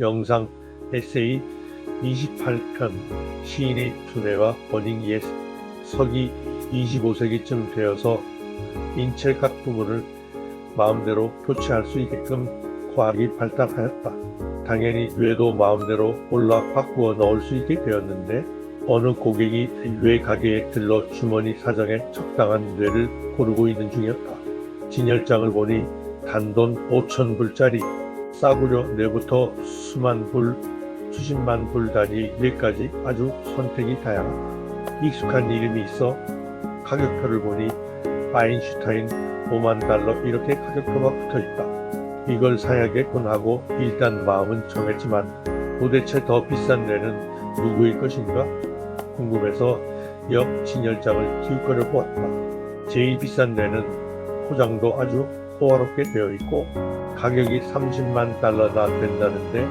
영상 에세이 28편 시인의 두뇌와 버닝 옛 서기 25세기쯤 되어서 인체 각 부분을 마음대로 교체할 수 있게끔 과학이 발달하였다. 당연히 뇌도 마음대로 골라 바꾸어 넣을 수 있게 되었는데 어느 고객이 뇌 가게에 들러 주머니 사정에 적당한 뇌를 고르고 있는 중이었다. 진열장을 보니 단돈 5,000불짜리 싸구려 뇌부터 수만 불, 수십만 불 단위 뇌까지 아주 선택이 다양하다. 익숙한 이름이 있어 가격표를 보니 아인슈타인 5만 달러 이렇게 가격표가 붙어있다. 이걸 사야겠군 하고 일단 마음은 정했지만 도대체 더 비싼 뇌는 누구일 것인가 궁금해서 옆 진열장을 기웃거려 보았다. 제일 비싼 뇌는 포장도 아주 호화롭게 되어 있고 가격이 30만 달러나 된다는데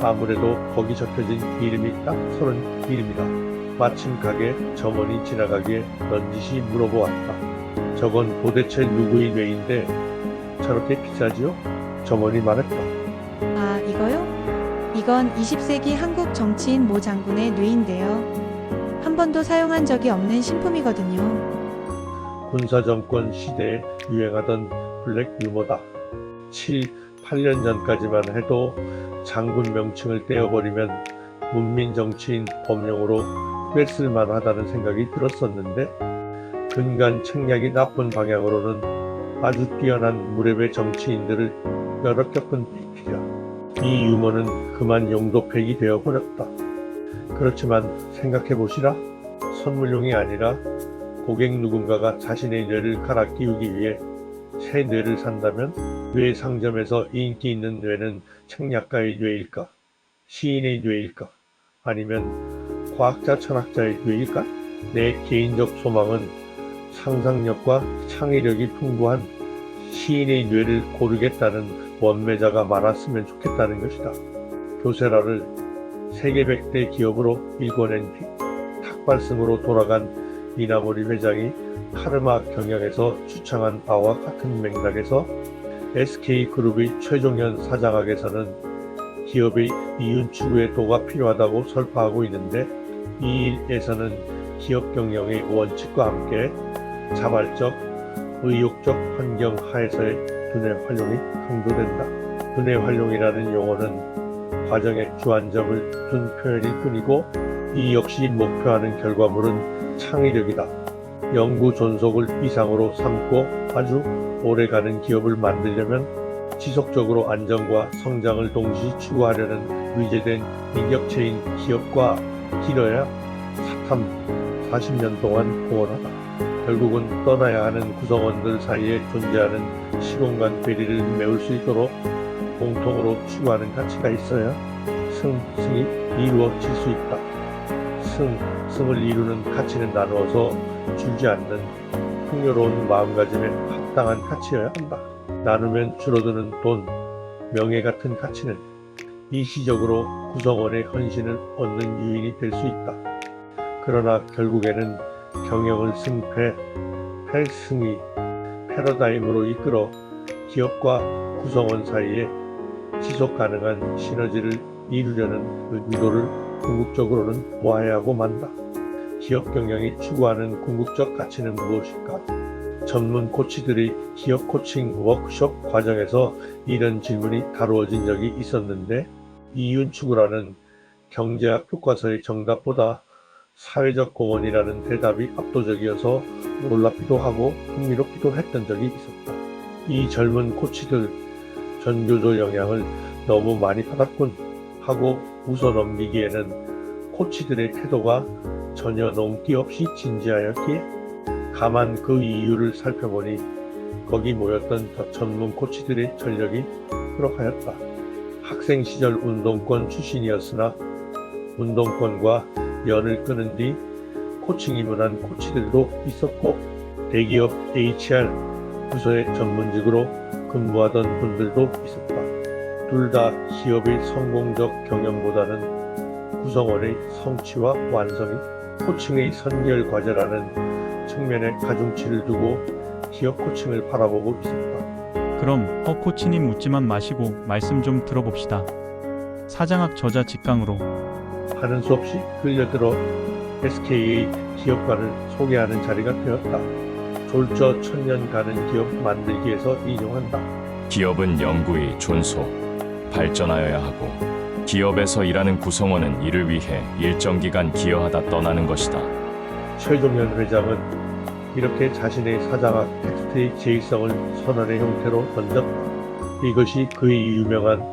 아무래도 거기 적혀진 이름이 딱 서른 이름이다. 마침 가게 점원이 지나가기에 넌지시 물어보았다. 저건 도대체 누구의 뇌인데 저렇게 비싸지요? 점원이 말했다. 아, 이거요? 이건 20세기 한국 정치인 모 장군의 뇌인데요. 한 번도 사용한 적이 없는 신품이거든요. 군사정권 시대에 유행하던 블랙 유머다. 7, 8년 전까지만 해도 장군 명칭을 떼어버리면 문민 정치인 법령으로 꿰쓸만하다는 생각이 들었었는데 근간 책략이 나쁜 방향으로는 아주 뛰어난 무렵의 정치인들을 여러 겪은 일이야. 이 유머는 그만 용도폐기 되어버렸다. 그렇지만 생각해보시라. 선물용이 아니라 고객 누군가가 자신의 뇌를 갈아 끼우기 위해 새 뇌를 산다면 뇌 상점에서 인기 있는 뇌는 책략가의 뇌일까? 시인의 뇌일까? 아니면 과학자 철학자의 뇌일까? 내 개인적 소망은 상상력과 창의력이 풍부한 시인의 뇌를 고르겠다는 원매자가 많았으면 좋겠다는 것이다. 교세라를 세계 100대 기업으로 일궈낸 뒤 탁발승으로 돌아간 이나모리 회장이 카르마 경영에서 주창한 바와 같은 맥락에서 SK그룹의 최종현 사장학에서는 기업의 이윤 추구의 도가 필요하다고 설파하고 있는데 이 일에서는 기업 경영의 원칙과 함께 자발적, 의욕적 환경 하에서의 두뇌 활용이 강조된다. 두뇌 활용이라는 용어는 과정에 주안점을 둔 표현일 뿐이고 이 역시 목표하는 결과물은 창의력이다. 영구 존속을 이상으로 삼고 아주 오래가는 기업을 만들려면 지속적으로 안정과 성장을 동시에 추구하려는 의제된 인격체인 기업과 길어야 40년 동안 공헌하다. 결국은 떠나야 하는 구성원들 사이에 존재하는 시공간 괴리를 메울 수 있도록 공통으로 추구하는 가치가 있어야 승이 이루어질 수 있다. 승을 이루는 가치는 나누어서 주지 않는 풍요로운 마음가짐에 합당한 가치여야 한다. 나누면 줄어드는 돈, 명예 같은 가치는 일시적으로 구성원의 헌신을 얻는 유인이 될 수 있다. 그러나 결국에는 경영을 승패, 패승이 패러다임으로 이끌어 기업과 구성원 사이에 지속 가능한 시너지를 이루려는 의도를 궁극적으로는 모아야하고 만다. 기업 경영이 추구하는 궁극적 가치는 무엇일까? 전문 코치들의 기업 코칭 워크숍 과정에서 이런 질문이 다루어진 적이 있었는데 이윤 추구라는 경제학 교과서의 정답보다 사회적 공헌이라는 대답이 압도적이어서 놀랍기도 하고 흥미롭기도 했던 적이 있었다. 이 젊은 코치들 전교조 영향을 너무 많이 받았군 하고 웃어넘기기에는 코치들의 태도가 전혀 농기 없이 진지하였기에 가만 그 이유를 살펴보니 거기 모였던 전문 코치들의 전력이 그러하였다. 학생 시절 운동권 출신이었으나 운동권과 연을 끄는 뒤 코칭 입문한 코치들도 있었고 대기업 HR 부서의 전문직으로 근무하던 분들도 있었다. 둘 다 기업의 성공적 경영보다는 구성원의 성취와 완성이 코칭의 선결 과제라는 측면에 가중치를 두고 기업 코칭을 바라보고 있었다. 그럼 코치님 묻지만 마시고 말씀 좀 들어봅시다. 사장학 저자 직강으로 하는 수 없이 끌려들어 SK의 기업관을 소개하는 자리가 되었다. 졸저 천년 가는 기업 만들기에서 인용한다. 기업은 영구히 존속, 발전하여야 하고 기업에서 일하는 구성원은 이를 위해 일정 기간 기여하다 떠나는 것이다. 최종현 회장은 이렇게 자신의 사장학 텍스트의 제의성을 선언의 형태로 던졌다. 이것이 그의 유명한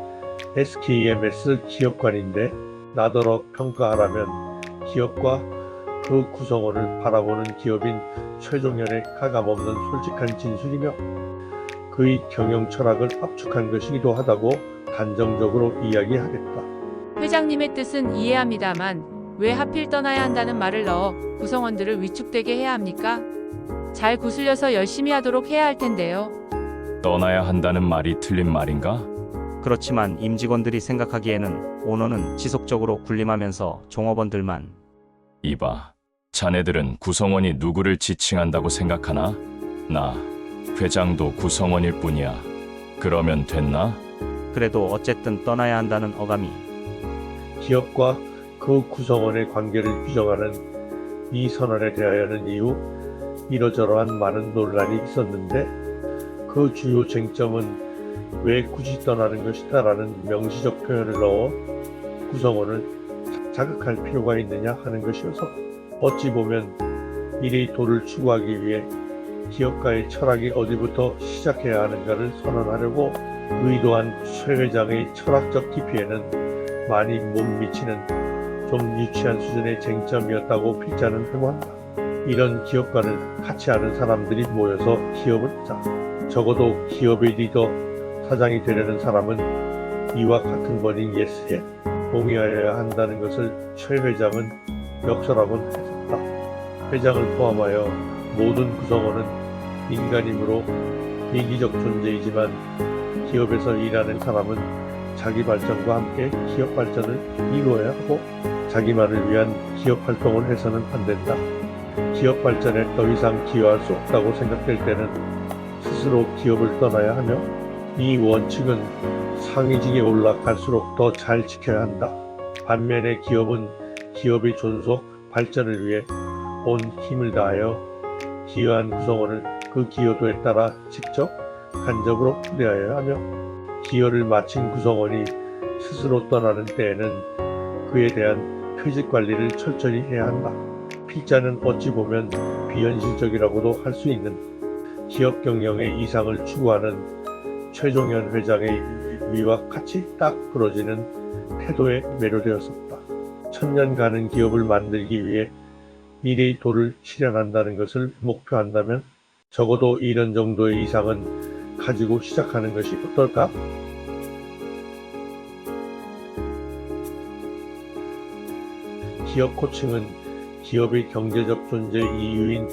SKMS 기업관인데, 나더러 평가하라면 기업과 그 구성원을 바라보는 기업인 최종현의 가감없는 솔직한 진술이며 그의 경영 철학을 압축한 것이기도 하다고 단정적으로 이야기하겠다. 회장님의 뜻은 이해합니다만 왜 하필 떠나야 한다는 말을 넣어 구성원들을 위축되게 해야 합니까? 잘 구슬려서 열심히 하도록 해야 할 텐데요. 떠나야 한다는 말이 틀린 말인가? 그렇지만 임직원들이 생각하기에는 오너는 지속적으로 군림하면서 종업원들만 이봐, 자네들은 구성원이 누구를 지칭한다고 생각하나? 나, 회장도 구성원일 뿐이야. 그러면 됐나? 그래도 어쨌든 떠나야 한다는 어감이 기업과 그 구성원의 관계를 규정하는 이 선언에 대하여는 이후 이러저러한 많은 논란이 있었는데, 그 주요 쟁점은 왜 굳이 떠나는 것이다라는 명시적 표현을 넣어 구성원을 자극할 필요가 있느냐 하는 것이어서, 어찌 보면 일의 도를 추구하기 위해 기업가의 철학이 어디부터 시작해야 하는가를 선언하려고 의도한 최 회장의 철학적 깊이에는 많이 못 미치는 좀 유치한 수준의 쟁점이었다고 필자는 회고한다. 이런 기업가를 같이 아는 사람들이 모여서 기업을 짜. 적어도 기업의 리더, 사장이 되려는 사람은 이와 같은 버닝 예스에 동의하여야 한다는 것을 최 회장은 역설하곤 했었다. 회장을 포함하여 모든 구성원은 인간이므로 이기적 존재이지만 기업에서 일하는 사람은 자기 발전과 함께 기업 발전을 이루어야 하고 자기만을 위한 기업 활동을 해서는 안 된다. 기업 발전에 더 이상 기여할 수 없다고 생각될 때는 스스로 기업을 떠나야 하며, 이 원칙은 상위직에 올라갈수록 더 잘 지켜야 한다. 반면에 기업은 기업의 존속, 발전을 위해 온 힘을 다하여 기여한 구성원을 그 기여도에 따라 직접, 간접으로 초대하여야 하며, 기여를 마친 구성원이 스스로 떠나는 때에는 그에 대한 퇴직 관리를 철저히 해야 한다. 필자는 어찌 보면 비현실적이라고도 할 수 있는 기업 경영의 이상을 추구하는 최종현 회장의 위와 같이 딱 부러지는 태도에 매료되었었다. 천년 가는 기업을 만들기 위해 미래의 도를 실현한다는 것을 목표한다면 적어도 이런 정도의 이상은 가지고 시작하는 것이 어떨까? 기업 코칭은 기업의 경제적 존재 이유인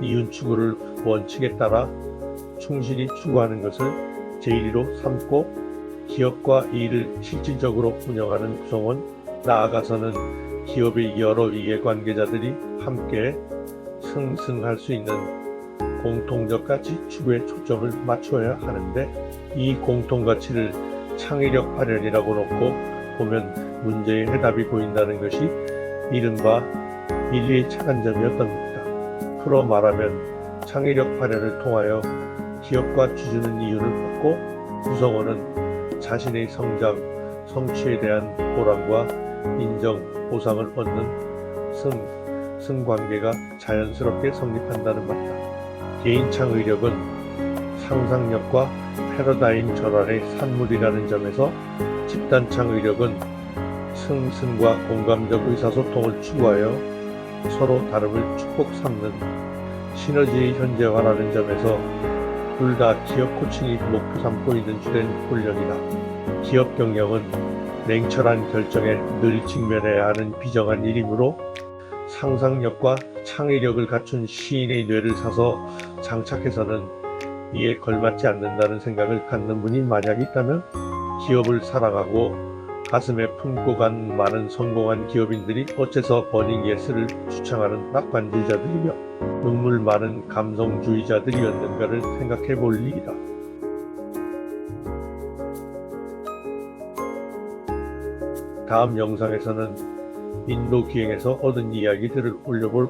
이윤 추구를 원칙에 따라 충실히 추구하는 것을 제1위로 삼고, 기업과 이를 실질적으로 운영하는 구성원, 나아가서는 기업의 여러 이해관계자들이 함께 승승할 수 있는 공통적 가치 추구에 초점을 맞춰야 하는데, 이 공통가치를 창의력 발현이라고 놓고 보면 문제의 해답이 보인다는 것이 이른바 인류의 착한 점이었던 겁니다. 풀어 말하면 창의력 발현을 통하여 기업과 주주는 이윤을 얻고 구성원은 자신의 성장, 성취에 대한 보람과 인정, 보상을 얻는 승관계가 자연스럽게 성립한다는 말이다. 개인 창의력은 상상력과 패러다임 전환의 산물이라는 점에서 집단 창의력은 승승과 공감적 의사소통을 추구하여 서로 다름을 축복 삼는 시너지의 현재화라는 점에서 둘 다 기업 코칭이 목표 삼고 있는 주된 훈련이다. 기업 경영은 냉철한 결정에 늘 직면해야 하는 비정한 일이므로 상상력과 창의력을 갖춘 시인의 뇌를 사서 장착해서는 이에 걸맞지 않는다는 생각을 갖는 분이 만약 있다면, 기업을 사랑하고 가슴에 품고 간 많은 성공한 기업인들이 어째서 버닝 예스를 추창하는 낙관주의자들이며 눈물 많은 감성주의자들이었는가를 생각해 볼 일이다. 다음 영상에서는 인도 기행에서 얻은 이야기들을 올려볼